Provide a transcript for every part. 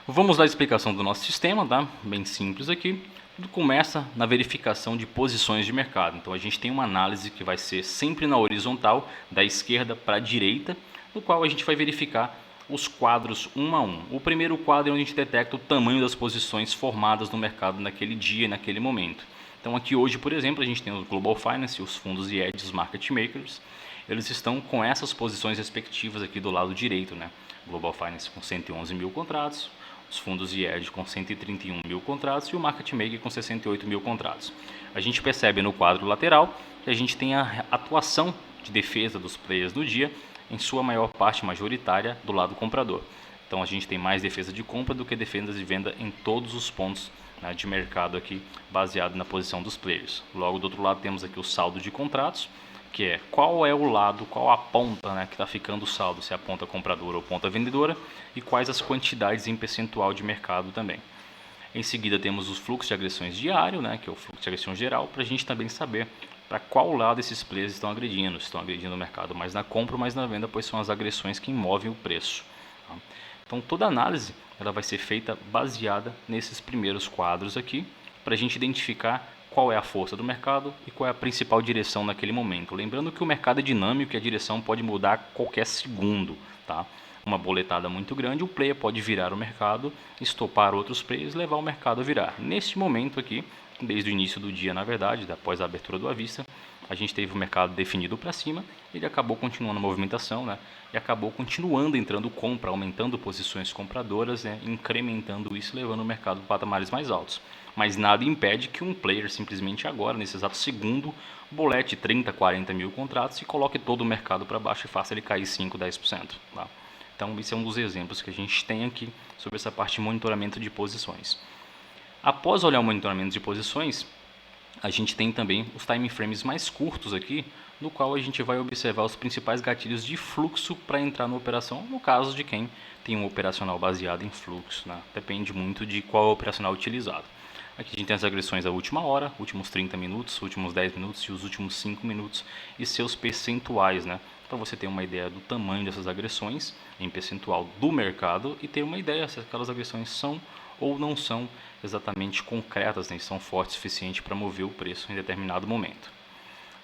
Vamos dar a explicação do nosso sistema, tá? Bem simples aqui. Tudo começa na verificação de posições de mercado. Então a gente tem uma análise que vai ser sempre na horizontal, da esquerda para a direita, no qual a gente vai verificar os quadros um a um. O primeiro quadro é onde a gente detecta o tamanho das posições formadas no mercado naquele dia e naquele momento. Então aqui hoje, por exemplo, a gente tem o Global Finance, os fundos e hedges market makers. Eles estão com essas posições respectivas aqui do lado direito, né? Global Finance com 111 mil contratos, os fundos e hedge com 131 mil contratos e o market maker com 68 mil contratos. A gente percebe no quadro lateral que a gente tem a atuação de defesa dos players do dia, em sua maior parte majoritária do lado comprador. Então a gente tem mais defesa de compra do que defesa de venda em todos os pontos, né, de mercado aqui, baseado na posição dos players. Logo do outro lado temos aqui o saldo de contratos, que é qual é o lado, qual a ponta, né, que está ficando o saldo, se é a ponta compradora ou ponta vendedora, e quais as quantidades em percentual de mercado também. Em seguida temos os fluxos de agressões diário, né, que é o fluxo de agressão geral, para a gente também saber para qual lado esses players estão agredindo. Se estão agredindo o mercado mais na compra ou mais na venda, pois são as agressões que movem o preço. Tá? Então toda análise ela vai ser feita baseada nesses primeiros quadros aqui, para a gente identificar qual é a força do mercado e qual é a principal direção naquele momento. Lembrando que o mercado é dinâmico e a direção pode mudar a qualquer segundo. Tá? Uma boletada muito grande, o player pode virar o mercado, estopar outros players e levar o mercado a virar. Neste momento aqui, desde o início do dia, na verdade, após a abertura do à vista, a gente teve o mercado definido para cima, ele acabou continuando a movimentação, né? E acabou continuando entrando compra, aumentando posições compradoras, né? Incrementando isso, levando o mercado para patamares mais altos. Mas nada impede que um player simplesmente agora, nesse exato segundo, bolete 30, 40 mil contratos e coloque todo o mercado para baixo e faça ele cair 5, 10%. Tá? Então, esse é um dos exemplos que a gente tem aqui sobre essa parte de monitoramento de posições. Após olhar o monitoramento de posições, a gente tem também os time frames mais curtos aqui, no qual a gente vai observar os principais gatilhos de fluxo para entrar na operação, no caso de quem tem um operacional baseado em fluxo, né? Depende muito de qual é o operacional utilizado. Aqui a gente tem as agressões da última hora, últimos 30 minutos, últimos 10 minutos e os últimos 5 minutos e seus percentuais, né? Para você ter uma ideia do tamanho dessas agressões em percentual do mercado e ter uma ideia se aquelas agressões são ou não são exatamente concretas, né? São fortes o suficiente para mover o preço em determinado momento.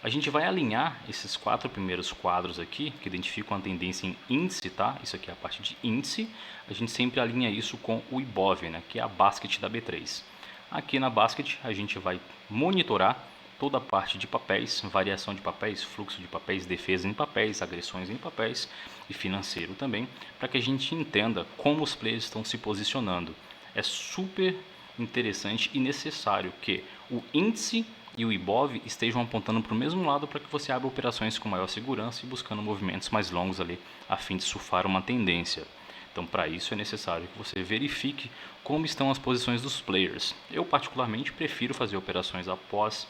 A gente vai alinhar esses 4 primeiros quadros aqui, que identificam a tendência em índice, tá? Isso aqui é a parte de índice. A gente sempre alinha isso com o IBOV, né? Que é a basket da B3. Aqui na basket a gente vai monitorar toda a parte de papéis, variação de papéis, fluxo de papéis, defesa em papéis, agressões em papéis e financeiro também, para que a gente entenda como os players estão se posicionando. É super interessante e necessário que o índice e o IBOV estejam apontando para o mesmo lado para que você abra operações com maior segurança e buscando movimentos mais longos ali a fim de surfar uma tendência. Então, para isso é necessário que você verifique como estão as posições dos players. Eu, particularmente, prefiro fazer operações após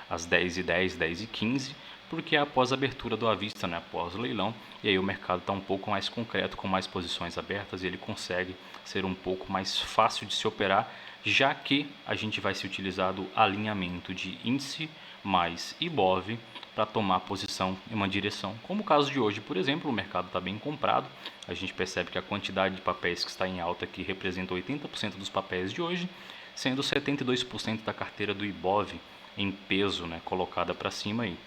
as 10h10, 10h15, porque é após a abertura do à vista, né? Após o leilão, e aí o mercado está um pouco mais concreto, com mais posições abertas, e ele consegue ser um pouco mais fácil de se operar, já que a gente vai se utilizar do alinhamento de índice mais IBOV para tomar posição em uma direção. Como o caso de hoje, por exemplo, o mercado está bem comprado, a gente percebe que a quantidade de papéis que está em alta aqui representa 80% dos papéis de hoje, sendo 72% da carteira do IBOV em peso, né, colocada para cima aí.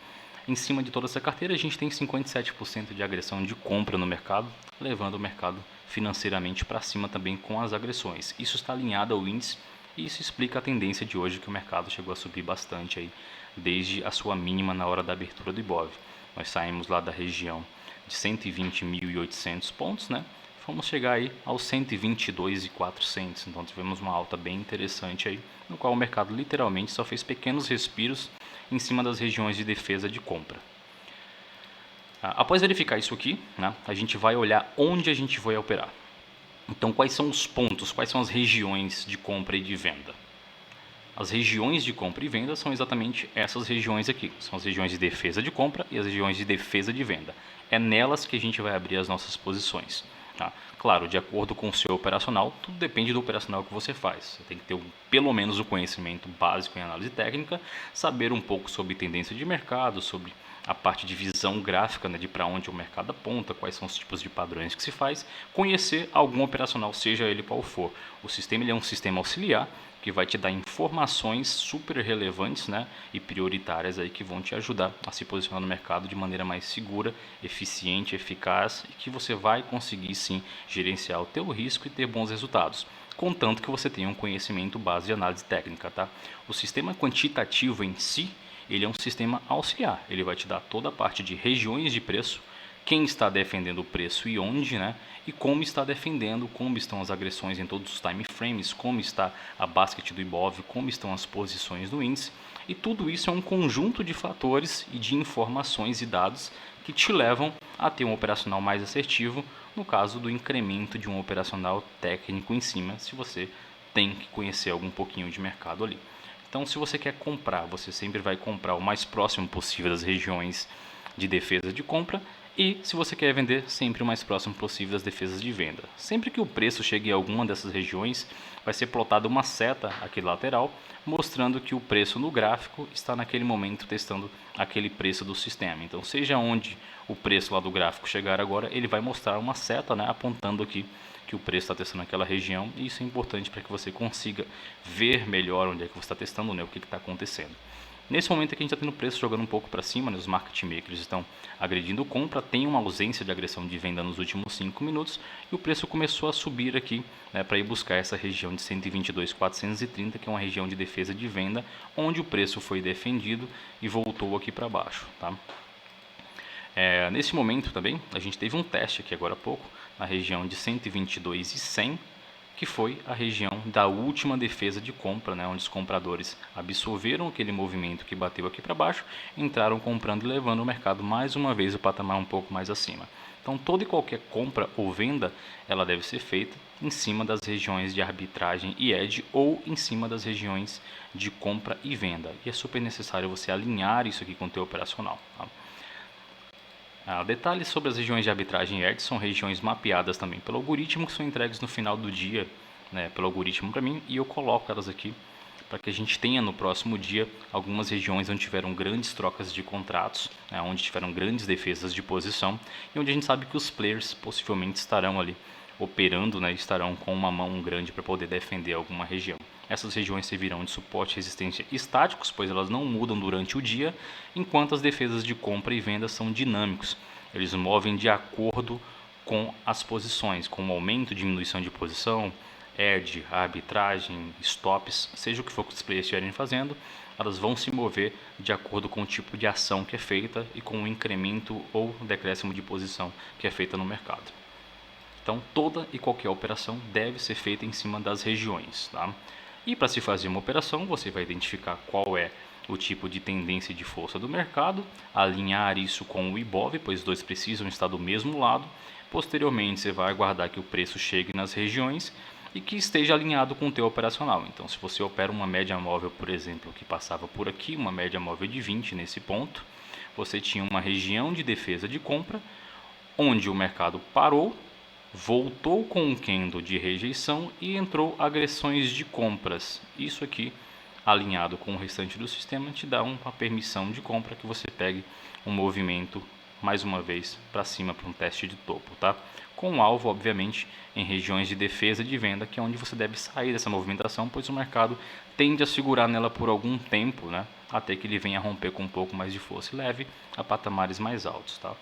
Em cima de toda essa carteira, a gente tem 57% de agressão de compra no mercado, levando o mercado financeiramente para cima também com as agressões. Isso está alinhado ao índice e isso explica a tendência de hoje que o mercado chegou a subir bastante aí, desde a sua mínima na hora da abertura do IBOV. Nós saímos lá da região de 120.800 pontos, né? Vamos chegar aí aos 122.400, então tivemos uma alta bem interessante aí, no qual o mercado literalmente só fez pequenos respiros em cima das regiões de defesa de compra. Após verificar isso aqui, né, a gente vai olhar onde a gente vai operar. Então, quais são os pontos, quais são as regiões de compra e de venda? As regiões de compra e venda são exatamente essas regiões aqui. São as regiões de defesa de compra e as regiões de defesa de venda. É nelas que a gente vai abrir as nossas posições. Tá? Claro, de acordo com o seu operacional, tudo depende do operacional que você faz. Você tem que ter pelo menos o conhecimento básico em análise técnica, saber um pouco sobre tendência de mercado, sobre a parte de visão gráfica, né, de para onde o mercado aponta, quais são os tipos de padrões que se faz, conhecer algum operacional, seja ele qual for. O sistema ele é um sistema auxiliar que vai te dar informações super relevantes, né, e prioritárias aí que vão te ajudar a se posicionar no mercado de maneira mais segura, eficiente, eficaz e que você vai conseguir sim gerenciar o teu risco e ter bons resultados, contanto que você tenha um conhecimento base de análise técnica, tá? O sistema quantitativo em si, ele é um sistema auxiliar, ele vai te dar toda a parte de regiões de preço, quem está defendendo o preço e onde, né? E como está defendendo, como estão as agressões em todos os time frames, como está a basket do Ibov, como estão as posições do índice. E tudo isso é um conjunto de fatores e de informações e dados que te levam a ter um operacional mais assertivo, no caso do incremento de um operacional técnico em cima, se você tem que conhecer algum pouquinho de mercado ali. Então, se você quer comprar, você sempre vai comprar o mais próximo possível das regiões de defesa de compra, e se você quer vender, sempre o mais próximo possível das defesas de venda. Sempre que o preço chegue em alguma dessas regiões, vai ser plotada uma seta aqui lateral, mostrando que o preço no gráfico está naquele momento testando aquele preço do sistema. Então, seja onde o preço lá do gráfico chegar agora, ele vai mostrar uma seta, né, apontando aqui que o preço está testando aquela região, e isso é importante para que você consiga ver melhor onde é que você está testando, né, o que está acontecendo. Nesse momento aqui a gente está tendo o preço jogando um pouco para cima, né? Os market makers estão agredindo compra, tem uma ausência de agressão de venda nos últimos 5 minutos e o preço começou a subir aqui, né, para ir buscar essa região de 122.430, que é uma região de defesa de venda, onde o preço foi defendido e voltou aqui para baixo, tá? Nesse momento também a gente teve um teste aqui agora há pouco na região de 122.100, que foi a região da última defesa de compra, né, onde os compradores absorveram aquele movimento que bateu aqui para baixo, entraram comprando e levando o mercado mais uma vez o patamar um pouco mais acima. Então toda e qualquer compra ou venda, ela deve ser feita em cima das regiões de arbitragem e edge ou em cima das regiões de compra e venda. E é super necessário você alinhar isso aqui com o teu operacional, tá? Detalhes sobre as regiões de arbitragem e edge são regiões mapeadas também pelo algoritmo, que são entregues no final do dia, né, pelo algoritmo para mim, e eu coloco elas aqui para que a gente tenha no próximo dia algumas regiões onde tiveram grandes trocas de contratos, né, onde tiveram grandes defesas de posição e onde a gente sabe que os players possivelmente estarão ali operando, né, estarão com uma mão grande para poder defender alguma região. Essas regiões servirão de suporte e resistência estáticos, pois elas não mudam durante o dia, enquanto as defesas de compra e venda são dinâmicos. Eles movem de acordo com as posições, com o aumento e diminuição de posição, edge, arbitragem, stops, seja o que for que os players estiverem fazendo, elas vão se mover de acordo com o tipo de ação que é feita e com o incremento ou decréscimo de posição que é feita no mercado. Então, toda e qualquer operação deve ser feita em cima das regiões, tá? E para se fazer uma operação, você vai identificar qual é o tipo de tendência e de força do mercado, alinhar isso com o Ibov, pois os dois precisam estar do mesmo lado. Posteriormente, você vai aguardar que o preço chegue nas regiões e que esteja alinhado com o teu operacional. Então, se você opera uma média móvel, por exemplo, que passava por aqui, uma média móvel de 20 nesse ponto, você tinha uma região de defesa de compra, onde o mercado parou, voltou com um candle de rejeição e entrou agressões de compras. Isso aqui, alinhado com o restante do sistema, te dá uma permissão de compra que você pegue um movimento, mais uma vez, para cima para um teste de topo, tá? Com o alvo, obviamente, em regiões de defesa de venda, que é onde você deve sair dessa movimentação, pois o mercado tende a segurar nela por algum tempo, né? Até que ele venha a romper com um pouco mais de força e leve a patamares mais altos, tá?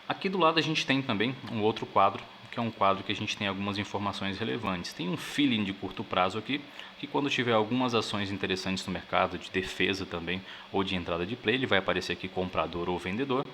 Aqui do lado a gente tem também um outro quadro, que é um quadro que a gente tem algumas informações relevantes. Tem um feeling de curto prazo aqui, que quando tiver algumas ações interessantes no mercado, de defesa também, ou de entrada de play, ele vai aparecer aqui comprador ou vendedor.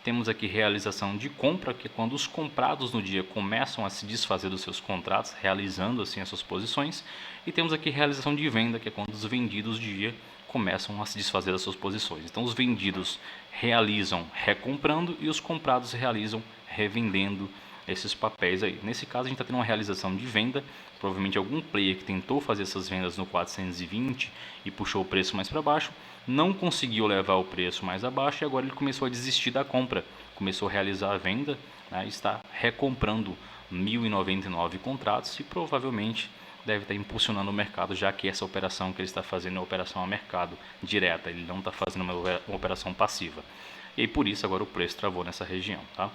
Temos aqui realização de compra, que é quando os comprados no dia começam a se desfazer dos seus contratos, realizando assim as suas posições. E temos aqui realização de venda, que é quando os vendidos de dia começam a se desfazer das suas posições. Então os vendidos realizam recomprando e os comprados realizam revendendo esses papéis aí. Nesse caso a gente está tendo uma realização de venda, provavelmente algum player que tentou fazer essas vendas no 420 e puxou o preço mais para baixo, não conseguiu levar o preço mais abaixo e agora ele começou a desistir da compra, começou a realizar a venda, né, está recomprando 1.099 contratos e provavelmente deve estar impulsionando o mercado, já que essa operação que ele está fazendo é uma operação a mercado direta, ele não está fazendo uma operação passiva. E aí, por isso agora o preço travou nessa região, tá?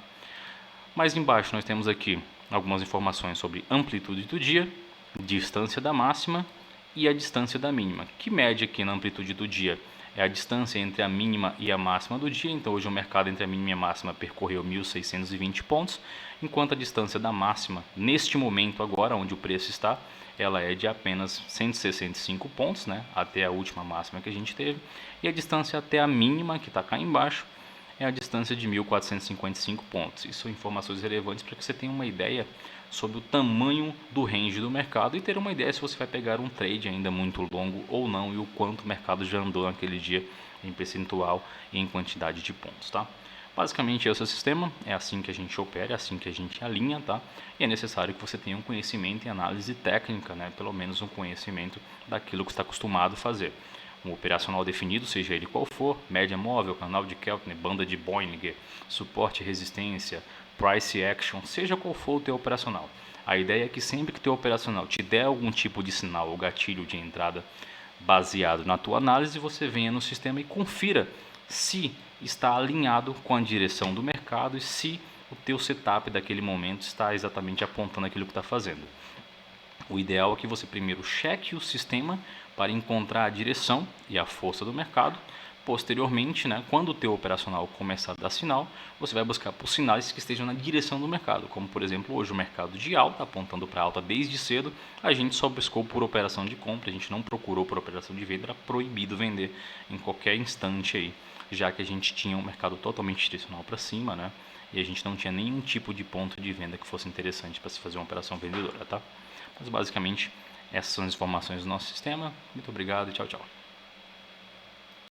Mais embaixo nós temos aqui algumas informações sobre amplitude do dia, distância da máxima e a distância da mínima, que mede aqui na amplitude do dia é a distância entre a mínima e a máxima do dia. Então hoje o mercado entre a mínima e a máxima percorreu 1.620 pontos, enquanto a distância da máxima, neste momento agora, onde o preço está, ela é de apenas 165 pontos, né, até a última máxima que a gente teve, e a distância até a mínima, que está cá embaixo, é a distância de 1.455 pontos. Isso são informações relevantes para que você tenha uma ideia sobre o tamanho do range do mercado e ter uma ideia se você vai pegar um trade ainda muito longo ou não e o quanto o mercado já andou naquele dia em percentual e em quantidade de pontos, tá? Basicamente esse é o sistema, é assim que a gente opera, é assim que a gente alinha, tá? E é necessário que você tenha um conhecimento em análise técnica, né? Pelo menos um conhecimento daquilo que está acostumado a fazer. Um operacional definido, seja ele qual for, média móvel, canal de Keltner, banda de Bollinger, suporte e resistência, price action, seja qual for o teu operacional. A ideia é que sempre que teu operacional te der algum tipo de sinal ou gatilho de entrada baseado na tua análise, você venha no sistema e confira se está alinhado com a direção do mercado e se o teu setup daquele momento está exatamente apontando aquilo que está fazendo. O ideal é que você primeiro cheque o sistema para encontrar a direção e a força do mercado. Posteriormente, né, quando o teu operacional começar a dar sinal, você vai buscar por sinais que estejam na direção do mercado. Como, por exemplo, hoje o mercado de alta, apontando para alta desde cedo, a gente só buscou por operação de compra, a gente não procurou por operação de venda, era proibido vender em qualquer instante aí, já que a gente tinha um mercado totalmente direcional para cima, né, e a gente não tinha nenhum tipo de ponto de venda que fosse interessante para se fazer uma operação vendedora, tá? Mas basicamente essas são as informações do nosso sistema. Muito obrigado e tchau, tchau.